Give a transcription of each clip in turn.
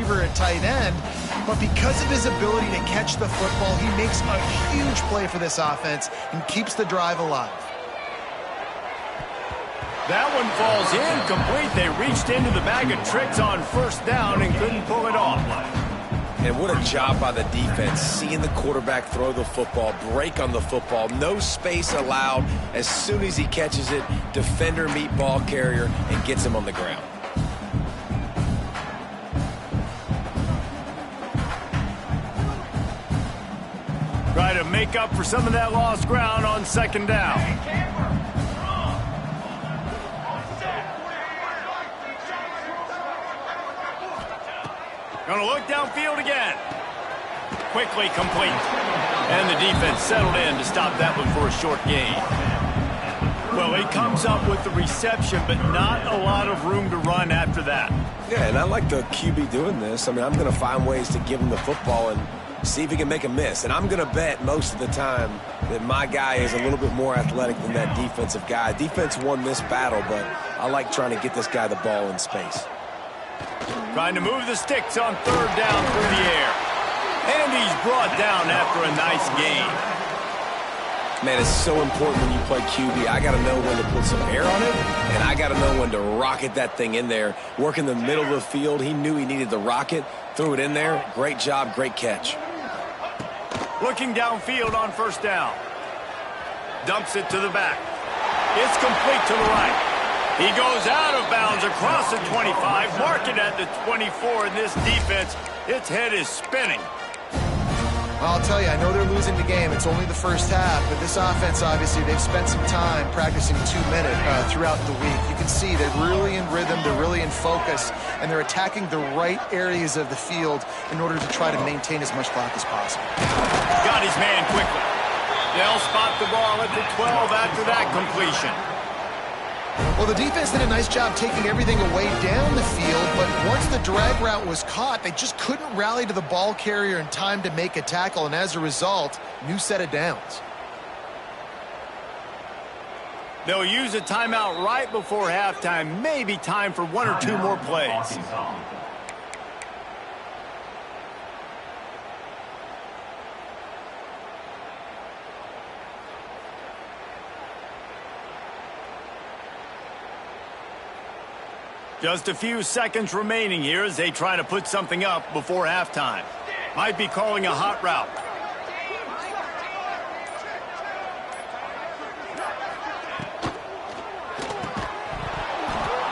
receiver at tight end, but because of his ability to catch the football, he makes a huge play for this offense and keeps the drive alive. That one falls incomplete. They reached into the bag of tricks on first down and couldn't pull it off. And what a job by the defense, seeing the quarterback throw the football, break on the football, no space allowed. As soon as he catches it, defender meet ball carrier and gets him on the ground. Try to make up for some of that lost ground on second down. Gonna look downfield again. Quickly complete. And the defense settled in to stop that one for a short gain. Well, he comes up with the reception, but not a lot of room to run after that. Yeah, and I like the QB doing this. I mean, I'm going to find ways to give him the football and see if he can make a miss. And I'm going to bet most of the time that my guy is a little bit more athletic than that defensive guy. Defense won this battle, but I like trying to get this guy the ball in space. Trying to move the sticks on third down through the air. And he's brought down after a nice gain. Man, it's so important when you play QB. I got to know when to put some air on it, and I got to know when to rocket that thing in there. Work in the middle of the field. He knew he needed the rocket, threw it in there. Great job, great catch. Looking downfield on first down. Dumps it to the back. It's complete to the right. He goes out of bounds across the 25, mark it at the 24, and this defense, its head is spinning. I'll tell you, I know they're losing the game. It's only the first half, but this offense, obviously, they've spent some time practicing 2-minute throughout the week. You can see they're really in rhythm, they're really in focus, and they're attacking the right areas of the field in order to try to maintain as much clock as possible. Got his man quickly. They'll spot the ball at the 12 after that completion. Well, the defense did a nice job taking everything away down the field, but once the drag route was caught, they just couldn't rally to the ball carrier in time to make a tackle, and as a result, new set of downs. They'll use a timeout right before halftime, maybe time for one or two more plays. Just a few seconds remaining here as they try to put something up before halftime. Might be calling a hot route.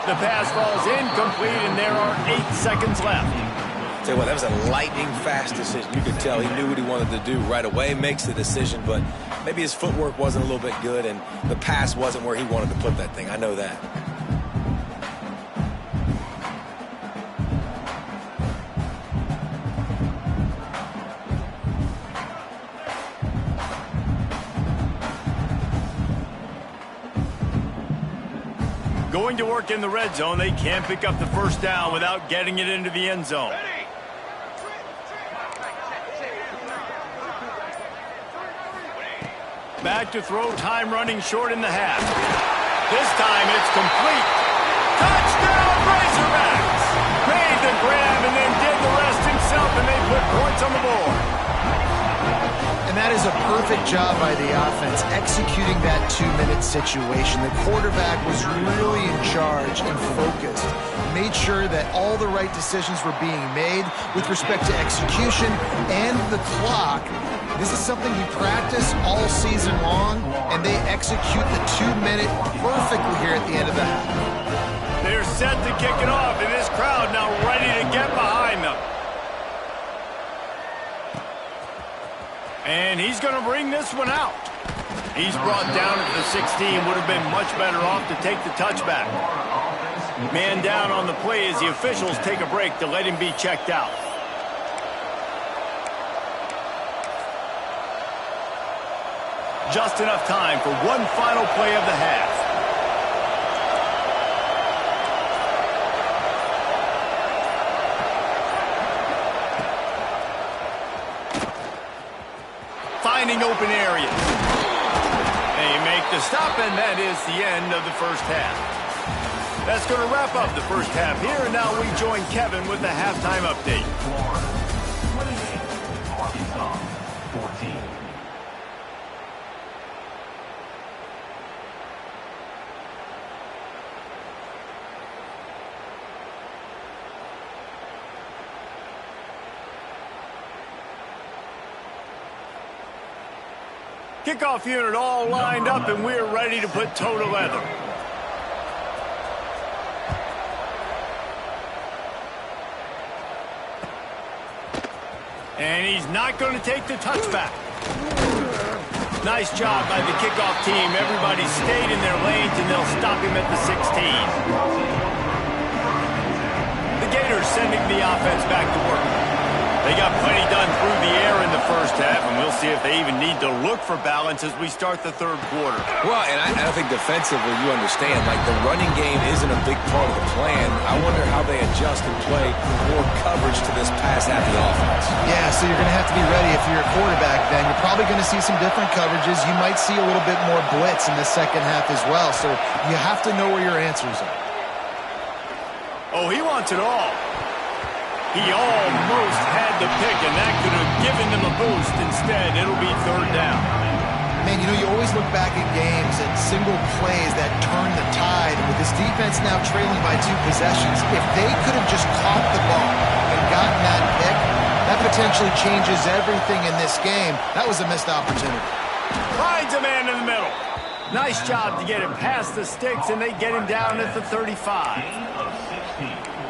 The pass falls incomplete, and there are 8 seconds left. Tell you what, that was a lightning-fast decision. You could tell he knew what he wanted to do right away, makes the decision, but maybe his footwork wasn't a little bit good, and the pass wasn't where he wanted to put that thing. I know that. Going to work in the red zone, they can't pick up the first down without getting it into the end zone. Back to throw, time running short in the half. This time it's complete. Touchdown, Razorbacks! Made the grab and then did the rest himself, and they put points on the board. And that is a perfect job by the offense, executing that 2-minute situation. The quarterback was really in charge and focused. Made sure that all the right decisions were being made with respect to execution and the clock. This is something you practice all season long, and they execute the 2-minute perfectly here at the end of the half. They're set to kick it off, and this crowd now ready to get behind them. And he's going to bring this one out. He's brought down at the 16. Would have been much better off to take the touchback. Man down on the play as the officials take a break to let him be checked out. Just enough time for one final play of the half. Finding open areas. They make the stop, and that is the end of the first half. That's going to wrap up the first half here, and now we join Kevin with the halftime update. Arkansas 14. Kickoff unit all lined up, and we're ready to put toe to leather. And he's not going to take the touchback. Nice job by the kickoff team. Everybody stayed in their lanes, and they'll stop him at the 16. The Gators sending the offense back to work. They got plenty done through the air in the first half, and we'll see if they even need to look for balance as we start the third quarter. Well, and I think defensively, you understand, like the running game isn't a big part of the plan. I wonder how they adjust and play more coverage to this pass-happy offense. Yeah, so you're going to have to be ready if you're a quarterback then. You're probably going to see some different coverages. You might see a little bit more blitz in the second half as well, so you have to know where your answers are. Oh, he wants it all. He almost had the pick, and that could have given them a boost. Instead, it'll be third down. Man, you know, you always look back at games at single plays that turn the tide. And with this defense now trailing by 2 possessions, if they could have just caught the ball and gotten that pick, that potentially changes everything in this game. That was a missed opportunity. Finds a man in the middle. Nice job to get him past the sticks, and they get him down at the 35.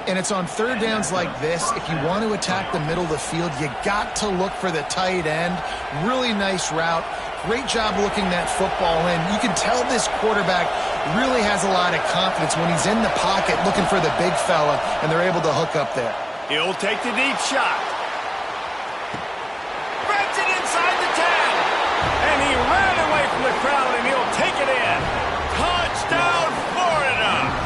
And it's on third downs like this, if you want to attack the middle of the field, you got to look for the tight end. Really nice route. Great job looking that football in. You can tell this quarterback really has a lot of confidence when he's in the pocket looking for the big fella, and they're able to hook up there. He'll take the deep shot. Grabs it inside the 10. And he ran away from the crowd, and he'll take it in. Touchdown, Florida!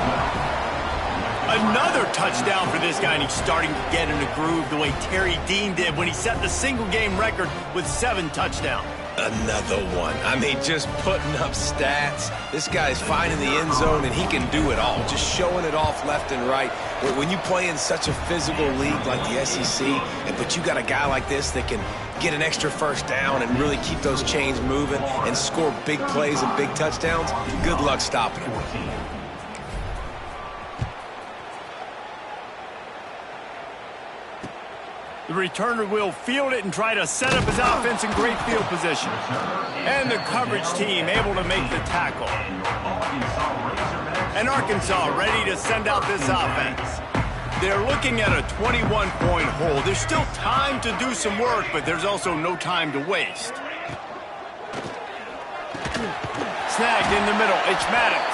Another touchdown for this guy, and he's starting to get in a groove the way Terry Dean did when he set the single-game record with 7 touchdowns. Another one. I mean, just putting up stats. This guy's finding the end zone, and he can do it all. Just showing it off left and right. When you play in such a physical league like the SEC, but you got a guy like this that can get an extra first down and really keep those chains moving and score big plays and big touchdowns, good luck stopping him. The returner will field it and try to set up his offense in great field position. And the coverage team able to make the tackle. And Arkansas ready to send out this offense. They're looking at a 21-point hole. There's still time to do some work, but there's also no time to waste. Snagged in the middle. It's Maddox.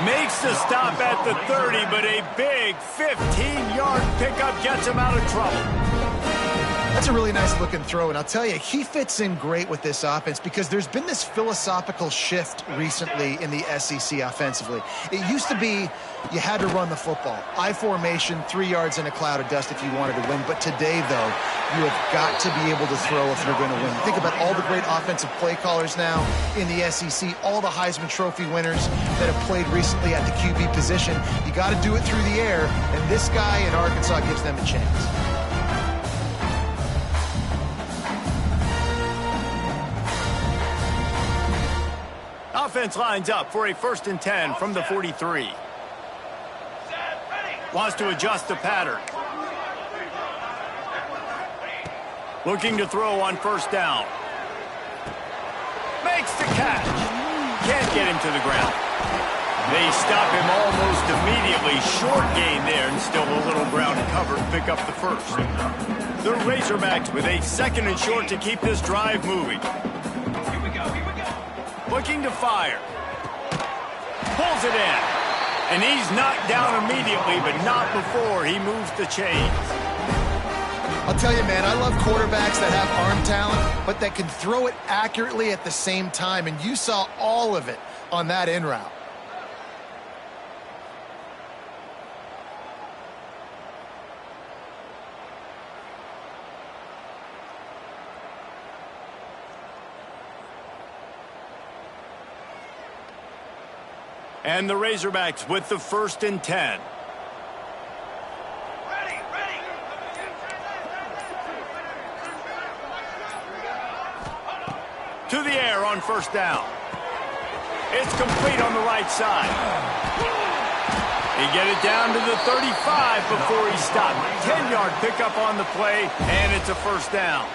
Makes the stop at the 30, but a big 15-yard pickup gets him out of trouble. That's a really nice looking throw, and I'll tell you, he fits in great with this offense because there's been this philosophical shift recently in the SEC offensively. It used to be you had to run the football. I formation, 3 yards in a cloud of dust if you wanted to win. But today, though, you have got to be able to throw if you're going to win. Think about all the great offensive play callers now in the SEC, all the Heisman Trophy winners that have played recently at the QB position. You got to do it through the air, and this guy in Arkansas gives them a chance. Offense lines up for a 1st and 10 from the 43. Wants to adjust the pattern. Looking to throw on 1st down. Makes the catch. Can't get him to the ground. They stop him almost immediately. Short gain there, and still a little ground cover to pick up the 1st. The Razorbacks with a 2nd and short to keep this drive moving. Looking to fire. Pulls it in. And he's knocked down immediately, but not before he moves the chains. I'll tell you, man, I love quarterbacks that have arm talent, but that can throw it accurately at the same time. And you saw all of it on that in route. And the Razorbacks with the 1st and 10. To the air on 1st down. It's complete on the right side. He get it down to the 35 before he stopped. 10-yard pickup on the play, and it's a 1st down.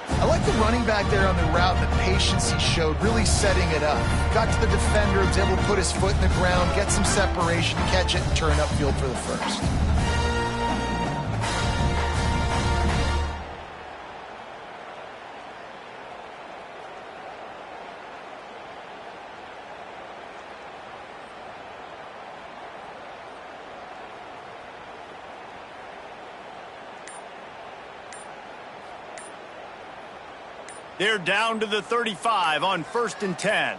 I like the running back there on the route, the patience he showed, really setting it up. Got to the defender, was able to put his foot in the ground, get some separation, catch it, and turn upfield for the 1st. They're down to the 35 on 1st and 10.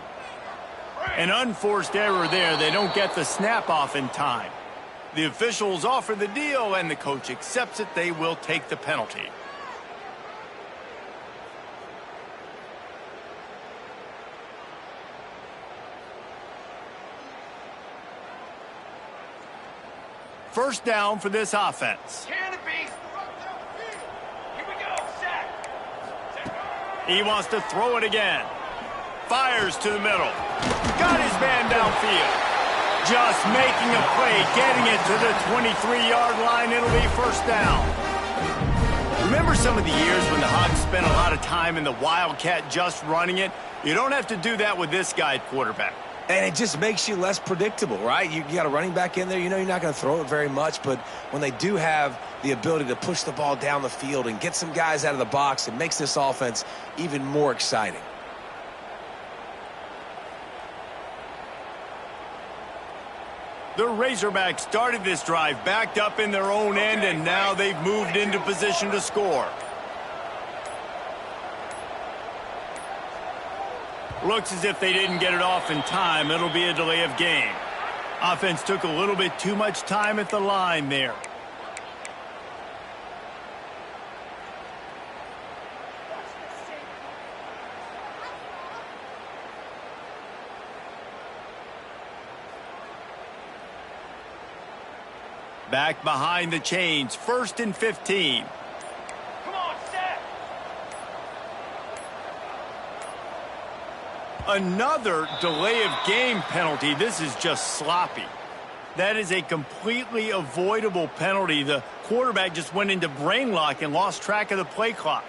An unforced error there. They don't get the snap off in time. The officials offer the deal, and the coach accepts it. They will take the penalty. First down for this offense. He wants to throw it again. Fires to the middle. Got his man downfield. Just making a play, getting it to the 23-yard line. It'll be 1st down. Remember some of the years when the Hawks spent a lot of time in the Wildcat just running it? You don't have to do that with this guy at quarterback. And it just makes you less predictable, right? You got a running back in there. You know you're not going to throw it very much, but when they do have the ability to push the ball down the field and get some guys out of the box, it makes this offense even more exciting. The Razorbacks started this drive backed up in their own end, and now they've moved into position to score. Looks as if they didn't get it off in time. It'll be a delay of game. Offense took a little bit too much time at the line there. Back behind the chains, 1st and 15. Another delay of game penalty. This is just sloppy. That is a completely avoidable penalty. The quarterback just went into brain lock and lost track of the play clock.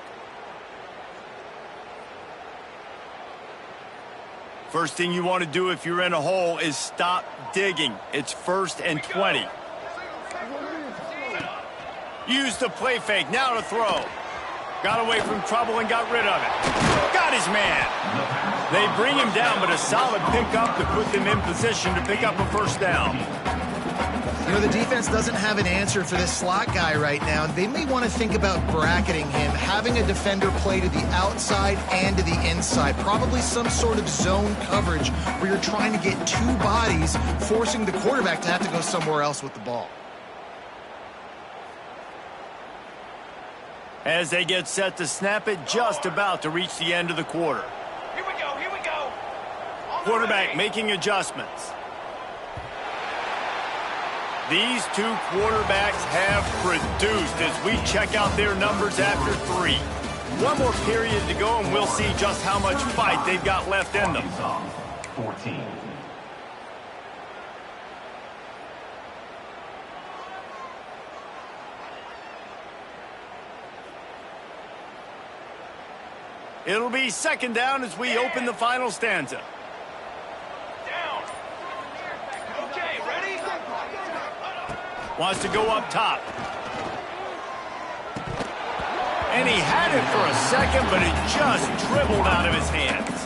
First thing you want to do if you're in a hole is stop digging. It's 1st and 20. Use the play fake. Now to throw. Got away from trouble and got rid of it. Got his man. They bring him down, but a solid pickup to put them in position to pick up a 1st down. You know, the defense doesn't have an answer for this slot guy right now. They may want to think about bracketing him, having a defender play to the outside and to the inside. Probably some sort of zone coverage where you're trying to get 2 bodies, forcing the quarterback to have to go somewhere else with the ball. As they get set to snap it, just about to reach the end of the quarter. Here we go. Quarterback making adjustments. These 2 quarterbacks have produced as we check out their numbers after 3. One more period to go, and we'll see just how much fight they've got left in them. 14. It'll be 2nd down as we open the final stanza. Down. Okay, ready? Wants to go up top. And he had it for a second, but it just dribbled out of his hands.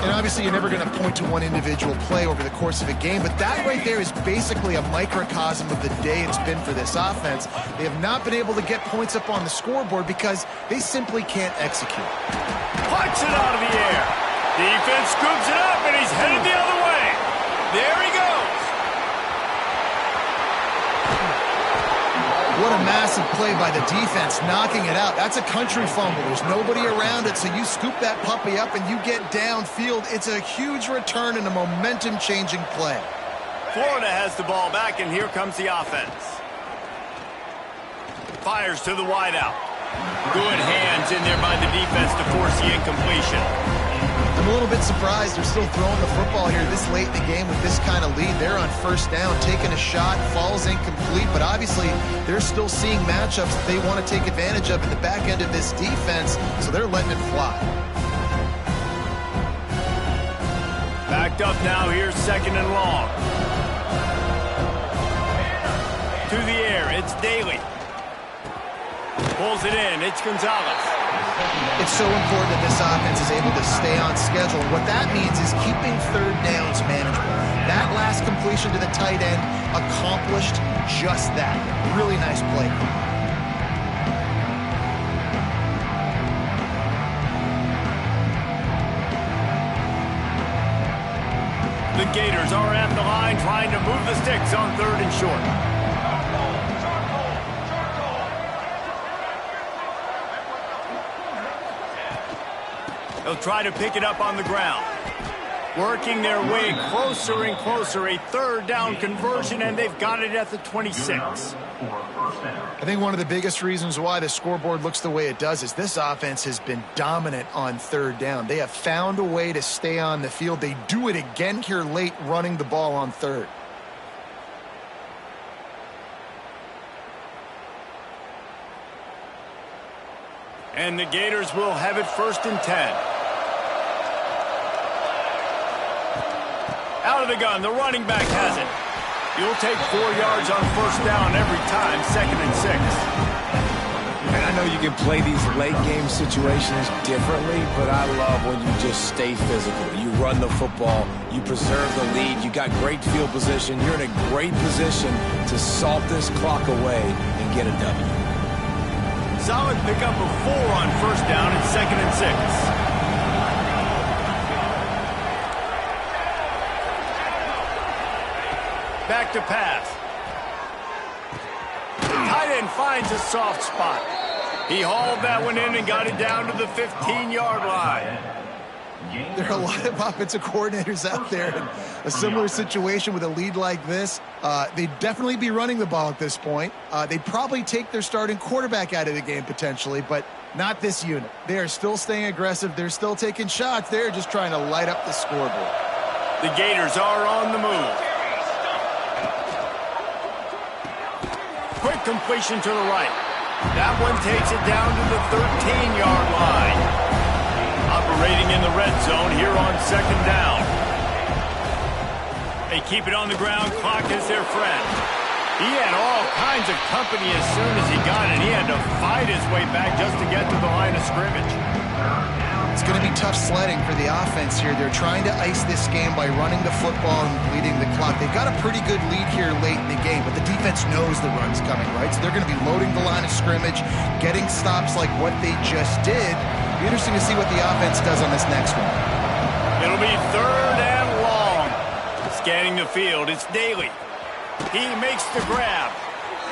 And obviously you're never going to point to one individual play over the course of a game, but that right there is basically a microcosm of the day it's been for this offense. They have not been able to get points up on the scoreboard because they simply can't execute. Puts it out of the air. Defense scoops it up, and he's headed the other way. There he goes. What a massive play by the defense, knocking it out. That's a country fumble. There's nobody around it, so you scoop that puppy up and you get downfield. It's a huge return and a momentum-changing play. Florida has the ball back, and here comes the offense. Fires to the wideout. Good hands in there by the defense to force the incompletion. I'm a little bit surprised they're still throwing the football here this late in the game with this kind of lead. They're on first down, taking a shot, falls incomplete, but obviously they're still seeing matchups that they want to take advantage of in the back end of this defense, so they're letting it fly. Backed up now, here's second and long. To the air, it's Daly. Pulls it in, it's Gonzalez. It's so important that this offense is able to stay on schedule. What that means is keeping third downs manageable. That last completion to the tight end accomplished just that. Really nice play. The Gators are at the line trying to move the sticks on third and short. They'll try to pick it up on the ground. Working their way closer and closer. A third down conversion, and they've got it at the 26. I think one of the biggest reasons why the scoreboard looks the way it does is this offense has been dominant on third down. They have found a way to stay on the field. They do it again here late, running the ball on third. And the Gators will have it first and 10. Out of the gun, the running back has it. You'll take 4 yards on first down every time, second and 6. And I know you can play these late game situations differently, but I love when you just stay physical. You run the football, you preserve the lead, you got great field position, you're in a great position to salt this clock away and get a W. Solid pickup of 4 on first down and second and 6. Back to pass. Tight end finds a soft spot. He hauled that one in and got it down to the 15-yard line. There are a lot of offensive coordinators out there in a similar situation with a lead like this. They'd definitely be running the ball at this point. They'd probably take their starting quarterback out of the game potentially, but not this unit. They are still staying aggressive. They're still taking shots. They're just trying to light up the scoreboard. The Gators are on the move. Quick completion to the right. That one takes it down to the 13-yard line. Operating in the red zone here on second down. They keep it on the ground. Clock is their friend. He had all kinds of company as soon as he got it. He had to fight his way back just to get to the line of scrimmage. It's going to be tough sledding for the offense here. They're trying to ice this game by running the football and bleeding the clock. They've got a pretty good lead here late in the game, but the defense knows the run's coming, right? So they're going to be loading the line of scrimmage, getting stops like what they just did. Be interesting to see what the offense does on this next one. It'll be third and long. Scanning the field, it's Daly. He makes the grab.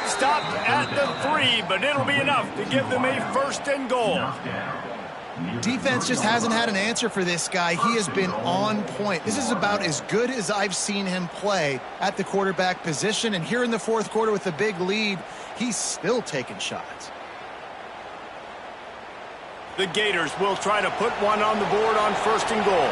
Stopped at the 3, but it'll be enough to give them a first and goal. Defense just hasn't had an answer for this guy. He has been on point. This is about as good as I've seen him play at the quarterback position. And here in the fourth quarter with a big lead, he's still taking shots. The Gators will try to put one on the board on first and goal.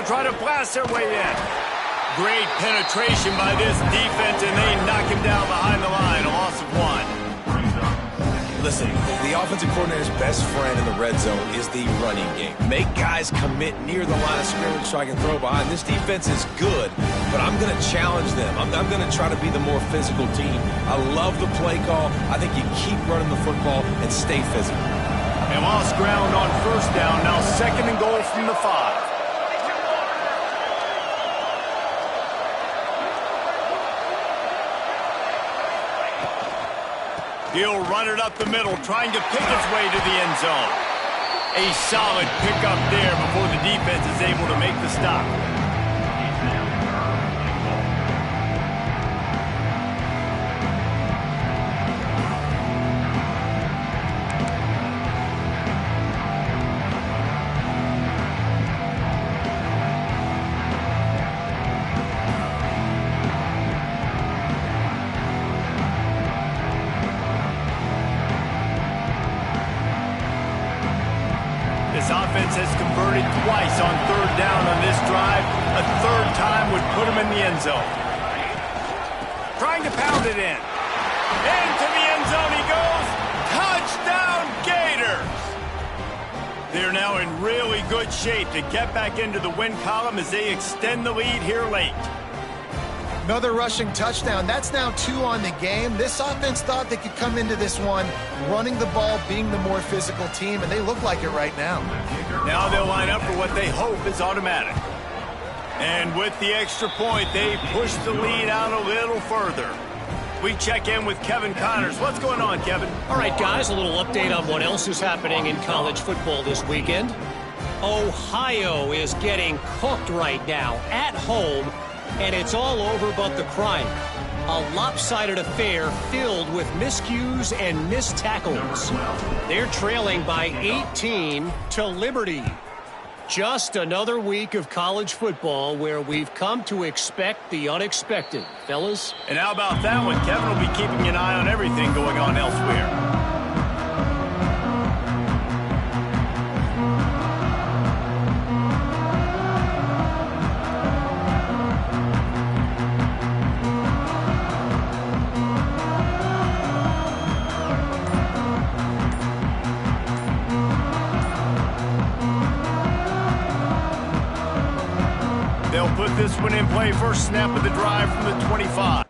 Try to blast their way in. Great penetration by this defense, and they knock him down behind the line. A loss of 1. Listen, the offensive coordinator's best friend in the red zone is the running game. Make guys commit near the line of scrimmage so I can throw behind. This defense is good, but I'm going to challenge them. I'm going to try to be the more physical team. I love the play call. I think you keep running the football and stay physical. They lost ground on first down. Now second and goal from the 5. He'll run it up the middle, trying to pick its way to the end zone. A solid pickup there before the defense is able to make the stop. This offense has converted twice on third down on this drive. A third time would put him in the end zone. Trying to pound it in. Into the end zone he goes. Touchdown Gators! They're now in really good shape to get back into the win column as they extend the lead here late. Another rushing touchdown. That's now 2 on the game. This offense thought they could come into this one running the ball, being the more physical team, and they look like it right now. Now they'll line up for what they hope is automatic. And with the extra point, they push the lead out a little further. We check in with Kevin Connors. What's going on, Kevin? All right, guys, a little update on what else is happening in college football this weekend. Ohio is getting cooked right now at home, and it's all over but the crying. A lopsided affair filled with miscues and missed tackles. They're trailing by 18 to Liberty. Just another week of college football where we've come to expect the unexpected, fellas. And how about that one? Kevin will be keeping an eye on everything going on elsewhere. They'll put this one in play. First snap of the drive from the 25.